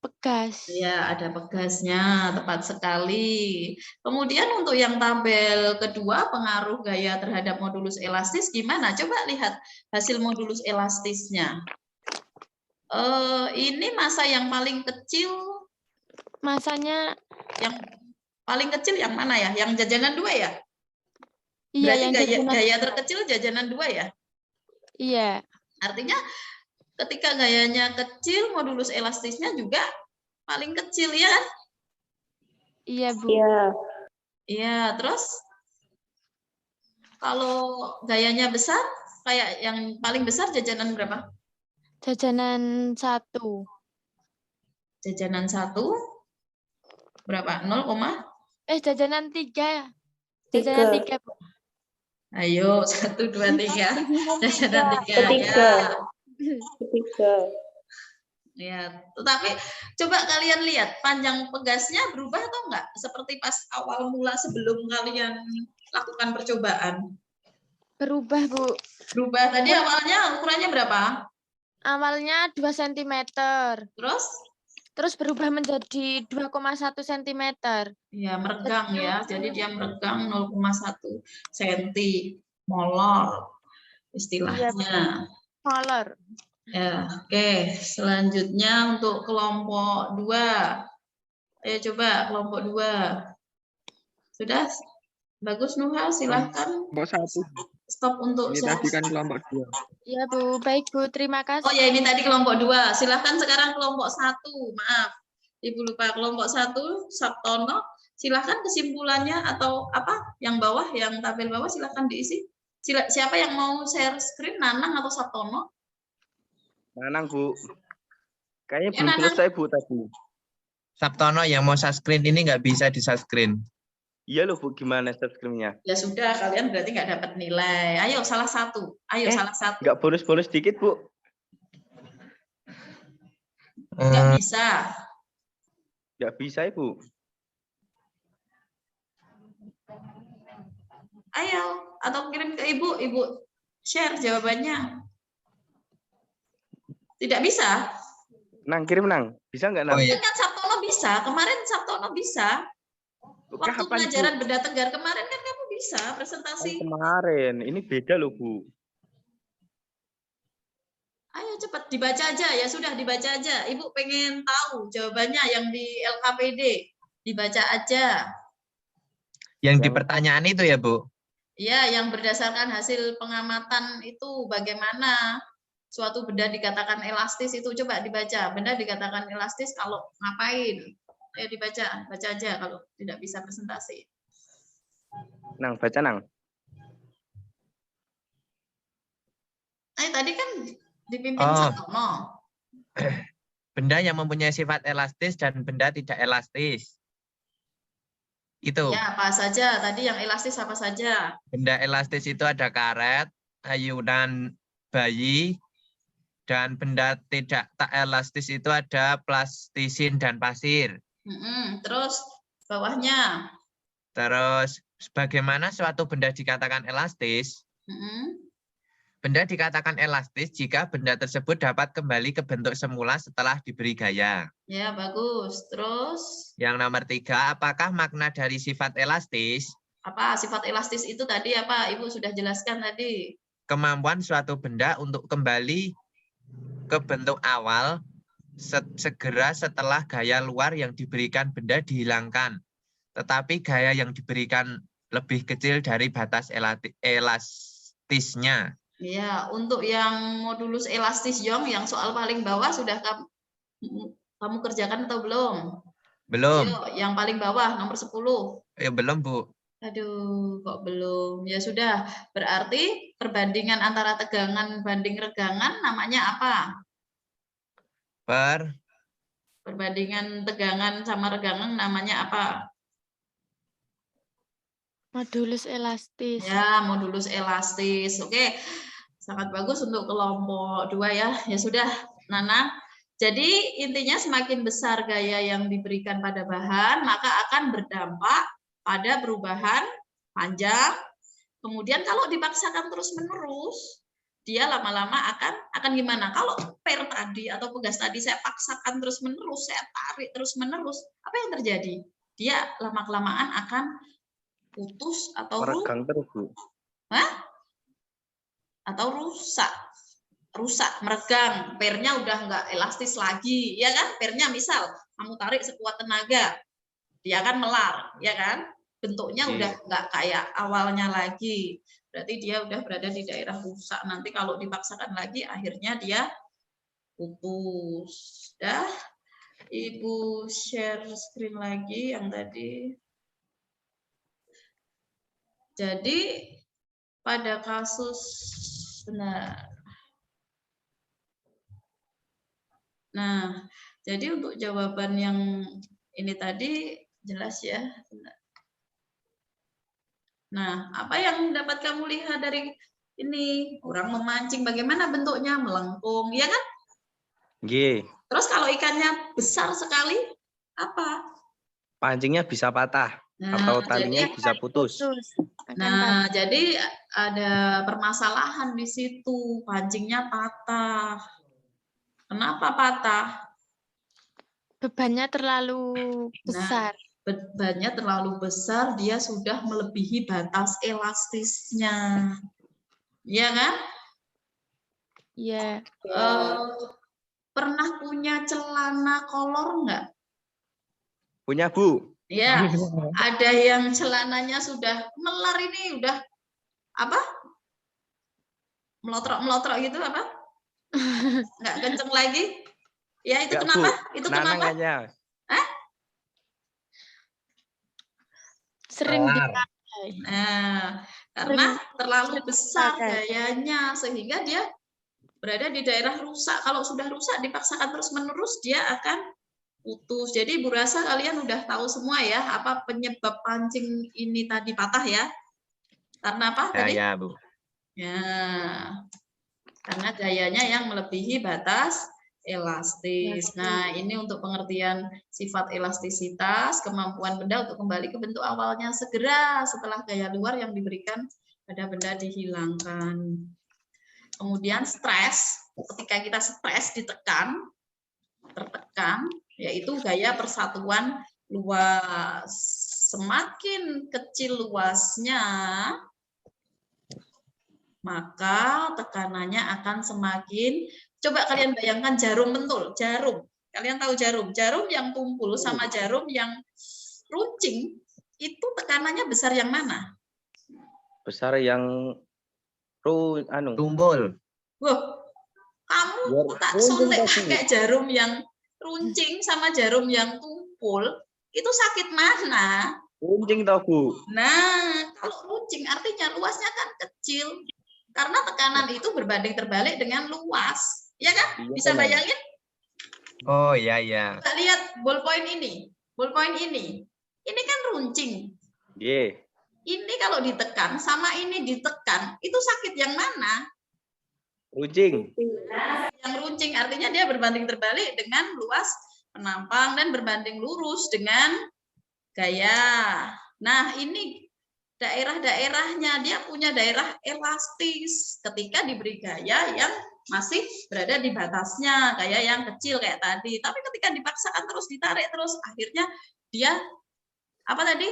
pegas. Ya, ada pegasnya, tepat sekali. Kemudian untuk yang tabel kedua, pengaruh gaya terhadap modulus elastis gimana? Coba lihat hasil modulus elastisnya. Ini masa yang paling kecil, Masanya yang paling kecil yang mana ya? Yang jajanan 2 ya? iya Berarti yang gaya terkecil jajanan 2 ya? Iya. Artinya ketika gayanya kecil, modulus elastisnya juga paling kecil ya? Iya, Bu. Iya. Iya, terus kalau gayanya besar, kayak yang paling besar jajanan berapa? Jajanan 1. Jajanan 1 berapa? 0, Jajanan 3. Jajanan 3, Bu. ayo 1, 2, 3. Jajanan 3 ya. Ketiga. Ya, tetapi coba kalian lihat panjang pegasnya berubah atau enggak? Seperti pas awal mula sebelum kalian lakukan percobaan. Berubah, Bu. Berubah. Tadi awalnya ukurannya berapa? Awalnya 2 cm. Terus berubah menjadi 2,1 cm. ya, meregang ya. Jadi dia meregang 0,1 cm molor istilahnya. Molor. Ya, oke. Selanjutnya untuk kelompok 2. Ayo coba kelompok 2. Sudah? Bagus Nuha, silahkan. Kelompok 1. Stop untuk Ini share. tadi kan kelompok 2. Ya, Bu. Baik, Bu. Terima kasih. Oh ya, ini tadi kelompok 2. Silahkan sekarang kelompok 1. Maaf, Ibu lupa. Kelompok 1, Sabtono. Silahkan kesimpulannya atau apa? Yang bawah, yang tabel bawah silahkan diisi. Siapa yang mau share screen, Nanang atau Sabtono? Nanang, Bu. Kayaknya Ya, belum Nanang. selesai, Bu, tadi. Sabtono yang mau subscreen ini nggak bisa di subscreen. Iya loh, Bu. Gimana subscribe-nya? Ya sudah, kalian berarti nggak dapat nilai. Ayo, salah satu. Ayo, salah satu. Nggak bonus-bonus dikit, Bu. Nggak bisa. Nggak bisa, Ibu. Ayo, atau kirim ke Ibu. Ibu share jawabannya. Tidak bisa? Nang, kirim, Nang. Bisa nggak, Nang? Oh, iya. Kan Sabtono bisa. Kemarin Sabtono bisa. Waktu Kapan, Bu? pelajaran benda tegar kemarin kan kamu bisa presentasi. Kemarin. Ini beda loh, Bu. Ayo cepat dibaca aja ya, sudah dibaca aja. Ibu pengen tahu jawabannya yang di LKPD. Dibaca aja. Yang di pertanyaan itu ya, Bu? Ya, yang berdasarkan hasil pengamatan itu bagaimana suatu benda dikatakan elastis itu, coba dibaca. Benda dikatakan elastis kalau ngapain? Ayo dibaca, baca aja kalau tidak bisa presentasi. Nang, baca, Nang. Ayo tadi kan dipimpin Oh. Sabtono. Benda yang mempunyai sifat elastis dan benda tidak elastis. Itu. Ya, apa saja? Tadi yang elastis apa saja? Benda elastis itu ada karet, ayunan bayi, dan benda tidak tak elastis itu ada plastisin dan pasir. Terus bawahnya? Terus bagaimana suatu benda dikatakan elastis? Benda dikatakan elastis jika benda tersebut dapat kembali ke bentuk semula setelah diberi gaya. Ya, bagus. Terus? Yang nomor 3, apakah makna dari sifat elastis? Apa sifat elastis itu tadi apa? Ibu sudah jelaskan tadi. Kemampuan suatu benda untuk kembali ke bentuk awal segera setelah gaya luar yang diberikan benda dihilangkan. Tetapi gaya yang diberikan lebih kecil dari batas elastisnya. Ya, untuk yang modulus elastis Young, yang soal paling bawah sudah kamu kerjakan atau belum? Belum. Ayo, yang paling bawah, nomor 10. Ya, belum, Bu. Aduh, kok belum? Ya sudah, berarti perbandingan antara tegangan banding regangan namanya apa? Perbandingan tegangan sama regangan namanya apa? Modulus elastis. Ya, modulus elastis. Oke, sangat bagus untuk kelompok 2 ya. Ya sudah, Nana. Jadi intinya semakin besar gaya yang diberikan pada bahan, maka akan berdampak pada perubahan panjang. Kemudian kalau dipaksakan terus-menerus, dia lama-lama akan gimana? Kalau per tadi atau pegas tadi saya paksakan terus-menerus, saya tarik terus-menerus, apa yang terjadi? Dia lama-kelamaan akan putus atau Meregang terus, Bu. atau rusak, meregang, pernya udah nggak elastis lagi, ya kan? Pernya misal kamu tarik sekuat tenaga, dia akan melar, ya kan? Bentuknya udah nggak kayak awalnya lagi, berarti dia udah berada di daerah rusak. Nanti kalau dipaksakan lagi, akhirnya dia putus. Dah, Ibu share screen lagi yang tadi. Jadi pada kasus benar. Nah, jadi untuk jawaban yang ini tadi jelas ya. Nah, apa yang dapat kamu lihat dari ini? Orang memancing, bagaimana bentuknya? Melengkung, ya kan? G. Terus kalau ikannya besar sekali, apa? Pancingnya bisa patah atau talinya bisa putus. Nah, jadi ada permasalahan di situ. Pancingnya patah. Kenapa patah? Bebannya terlalu besar. Bebannya terlalu besar, dia sudah melebihi batas elastisnya. Iya kan? Iya. Pernah punya celana kolor nggak? Punya, Bu. Ya, ada yang celananya sudah melar ini, udah apa? Melotrok-melotrok gitu apa? Nggak kenceng lagi? Ya itu Nggak, kenapa? Bu. Itu Nanang kenapa? aja. Sering dipakai. Nah, karena terlalu besar gayanya sehingga dia berada di daerah rusak. Kalau sudah rusak dipaksakan terus-menerus dia akan putus. Jadi Ibu rasa kalian udah tahu semua ya apa penyebab pancing ini tadi patah ya? Karena apa tadi? Ya, Bu. Ya, karena gayanya yang melebihi batas elastis. Nah, ini untuk pengertian sifat elastisitas, kemampuan benda untuk kembali ke bentuk awalnya segera setelah gaya luar yang diberikan pada benda dihilangkan. Kemudian stres, ketika kita stres ditekan, tertekan, yaitu gaya persatuan luas. Semakin kecil luasnya, maka tekanannya akan semakin. Coba kalian bayangkan jarum pentul, jarum. Kalian tahu jarum? Jarum yang tumpul sama jarum yang runcing, itu tekanannya besar yang mana? Besar yang tumpul. Wah, kamu tak sontek pakai jarum yang runcing sama jarum yang tumpul, itu sakit mana? Runcing tau, Bu. Nah, kalau runcing artinya luasnya kan kecil. Karena tekanan itu berbanding terbalik dengan luas. Ya kan? Bisa bayangin? Oh, iya, iya. Kita lihat ballpoint ini. Ballpoint ini. Ini kan runcing. Ini kalau ditekan sama ini ditekan, itu sakit yang mana? Runcing. Yang runcing artinya dia berbanding terbalik dengan luas penampang dan berbanding lurus dengan gaya. Nah, ini daerah-daerahnya, dia punya daerah elastis ketika diberi gaya yang masih berada di batasnya, gaya yang kecil kayak tadi. Tapi ketika dipaksakan terus, ditarik terus, akhirnya dia apa tadi?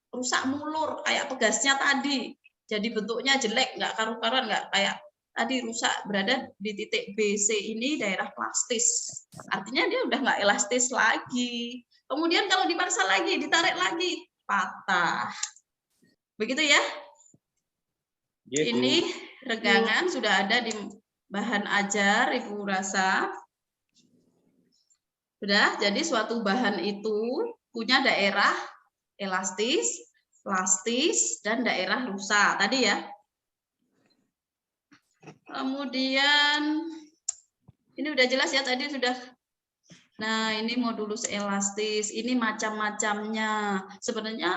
Rusak mulur kayak pegasnya tadi. Jadi bentuknya jelek, nggak karu-karuan, nggak kayak tadi rusak, berada di titik BC ini daerah plastis. Artinya dia udah nggak elastis lagi. Kemudian kalau dipaksa lagi, ditarik lagi, patah. Begitu ya? Ini regangan sudah ada di bahan ajar, Ibu rasa. Sudah, jadi suatu bahan itu punya daerah elastis, plastis, dan daerah rusak. Tadi ya. Kemudian, ini udah jelas ya, tadi sudah. Nah, ini modulus elastis, ini macam-macamnya. Sebenarnya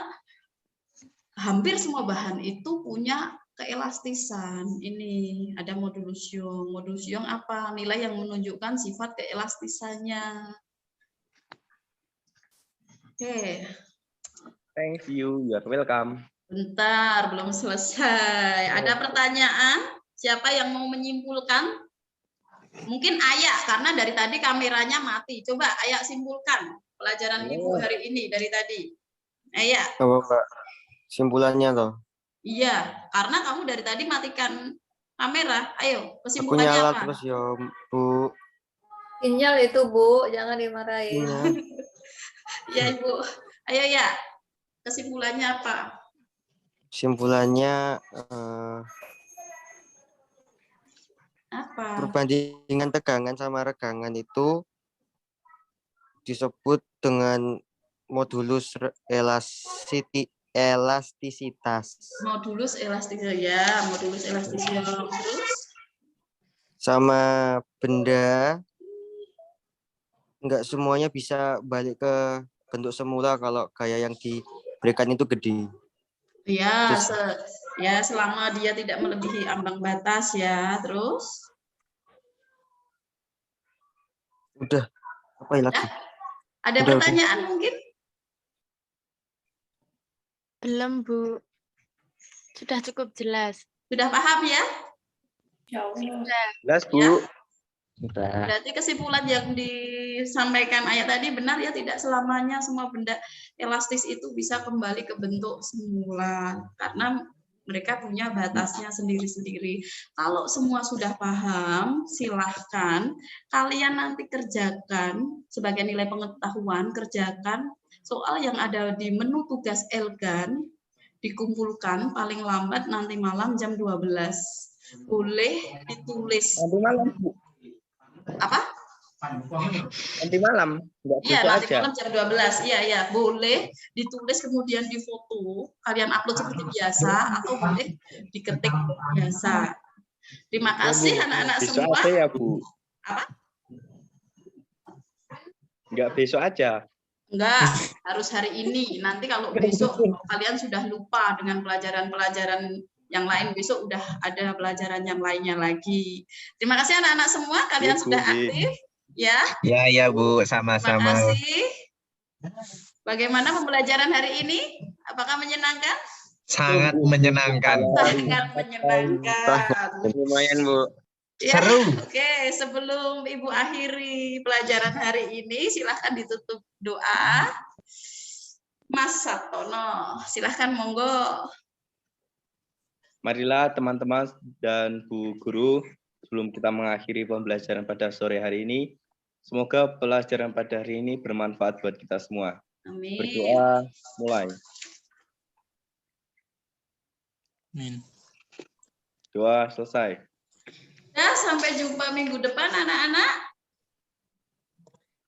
hampir semua bahan itu punya keelastisan. Ini ada modulus Young. Modulus Young apa? Nilai yang menunjukkan sifat keelastisannya. Oke. Thank you. You are welcome. Bentar, belum selesai. Ada pertanyaan? Siapa yang mau menyimpulkan? Mungkin Ayah, karena dari tadi kameranya mati. Coba Ayah simpulkan pelajaran Ibu hari ini dari tadi. Ayah. Apa Mbak? Simpulannya toh? Iya, karena kamu dari tadi matikan kamera. Ayo, Aku kesimpulannya nyala apa? terus ya Bu. Sinyal itu Bu, jangan dimarahin. Iya. Ya Ibu. Ayo ya, kesimpulannya apa? Simpulannya Apa? perbandingan tegangan sama regangan itu disebut dengan modulus elastisitas. Modulus elastisitas ya, modulus elastisitas. Terus Sama benda enggak semuanya bisa balik ke bentuk semula kalau gaya yang diberikan itu gede. ya, ya selama dia tidak melebihi ambang batas ya. Terus Udah, apa lagi? ada Udah. pertanyaan mungkin? Belum, Bu. Sudah cukup jelas. Sudah paham ya? Sudah. Jelas, Bu. Sudah. Berarti kesimpulan yang disampaikan Ayah tadi benar ya, tidak selamanya semua benda elastis itu bisa kembali ke bentuk semula karena mereka punya batasnya sendiri-sendiri. Kalau semua sudah paham, silahkan kalian nanti kerjakan sebagai nilai pengetahuan, kerjakan soal yang ada di menu tugas Elgan, dikumpulkan paling lambat nanti malam jam 12. Boleh ditulis. Nanti malam, Bu. Apa? Nanti malam. Enggak Iya, besok nanti aja. malam jam 12. Iya, iya, boleh ditulis kemudian difoto, kalian upload seperti biasa atau boleh diketik biasa. Terima kasih anak-anak Besok semua. aja ya, Bu. Apa? Enggak besok aja. Enggak, harus hari ini. Nanti kalau besok kalian sudah lupa dengan pelajaran-pelajaran yang lain, besok udah ada pelajaran yang lainnya lagi. Terima kasih anak-anak semua, kalian Ya, Bu, sudah Bi. aktif. Ya, Ya Bu, terima sama-sama. kasih. Bagaimana pembelajaran hari ini? Apakah menyenangkan? Sangat menyenangkan. Sangat menyenangkan. Lumayan, Bu. Ya, Seru. oke. Sebelum Ibu akhiri pelajaran hari ini, silahkan ditutup doa. Mas Satono, silahkan monggo. Marilah teman-teman dan Bu Guru, sebelum kita mengakhiri pembelajaran pada sore hari ini, semoga pelajaran pada hari ini bermanfaat buat kita semua. Amin. Berdoa, mulai. Amin. Doa selesai. Ya, sampai jumpa minggu depan anak-anak.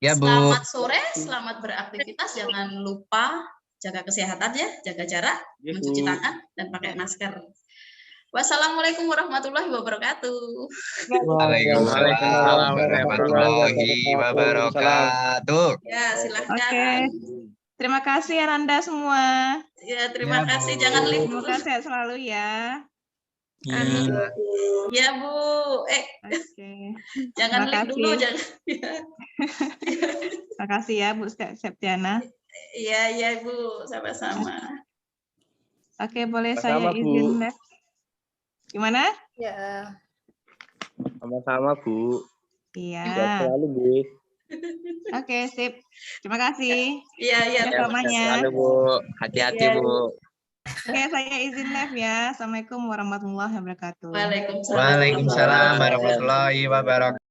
Ya Bu. Selamat sore, selamat beraktivitas. Jangan lupa jaga kesehatan ya, jaga jarak, Ya, mencuci Bu. tangan, dan pakai masker. Wassalamualaikum warahmatullahi wabarakatuh. Waalaikumsalam warahmatullahi wabarakatuh. Ya, silahkan. Oke. Terima kasih Ananda semua. Ya, terima Ya, kasih. Bu. Jangan libur. Semoga sehat selalu ya. Amin. Ya, Bu. Oke. Jangan Terima live dulu, kasih. jangan. Terima kasih ya Bu Septiana. Iya, iya, Bu. Sama-sama. Oke, boleh Sama-sama, saya Bu. izin live. Gimana? Ya. Sama-sama, Bu. Iya. Sehat selalu, Bu. Oke, sip. Terima kasih. Iya, iya. Sudah Ya, selamanya. selalu, Bu. Hati-hati, Iya. Bu. Oke, saya izin live ya. Assalamualaikum warahmatullahi wabarakatuh. Waalaikumsalam. Waalaikumsalam warahmatullahi wabarakatuh.